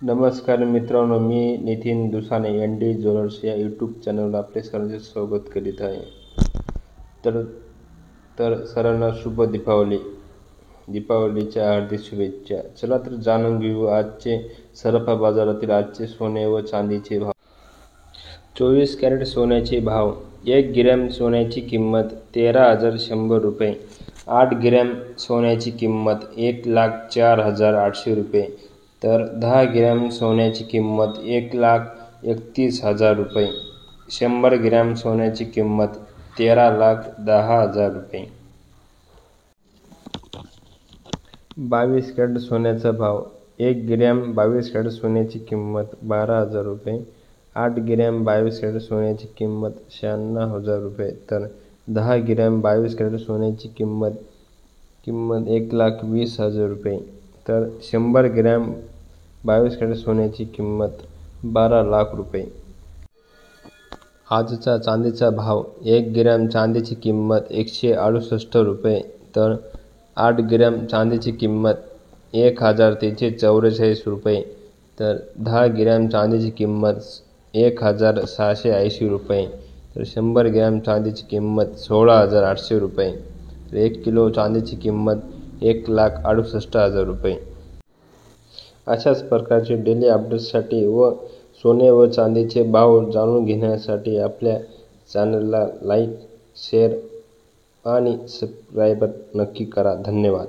नमस्कार मित्रांनो, मी Nitin Dusane ND jewellers या यूट्यूब चॅनलला आपले सर्वांचे स्वागत करीत आहे. तर सर्वांना शुभ दीपावलीच्या हार्दिक शुभेच्छा. चला तर जाणून घेऊ आजचे सराफा बाजारातील आजचे सोने व चांदीचे भाव. 24 कॅरेट सोन्याचे भाव. 1 ग्रॅम सोन्याची किंमत 13,100 रुपये. 8 ग्रॅम सोन्याची किंमत 1,04,800 रुपये. तर 10 ग्रॅम सोन्याची किंमत 1,31,000 रुपये. 100 ग्रॅम सोन्याची किंमत 13,10,000 रुपये. 22 कॅरेट सोन्याचा भाव. 1 ग्रॅम 22 कॅरेट सोन्याची किंमत 12,000 रुपये. 8 ग्रॅम 22 कॅरेट सोन्याची किंमत 96,000 रुपये. तर 10 ग्रॅम 22 कॅरेट सोन्याची किंमत 1,20,000 रुपये. तर 100 ग्रॅम 22 कॅरेट सोन्याची किंमत 12 लाख रुपये. आजचा चांदीचा भाव. 1 ग्रॅम चांदीची किंमत 168 रुपये. तर 8 ग्रॅम चांदीची किंमत 1,344 रुपये. तर 10 ग्रॅम चांदीची किंमत 1,680 रुपये. तर 100 ग्रॅम चांदीची किंमत 16,800 रुपये. तर 1 किलो चांदीची किंमत 1,68,000 रुपये. अशाच प्रकारचे डेली अपडेट्ससाठी व सोने व चांदीचे भाव जाणून घेण्यासाठी आपल्या चॅनलला लाईक, शेअर आणि सबस्क्राईब नक्की करा. धन्यवाद.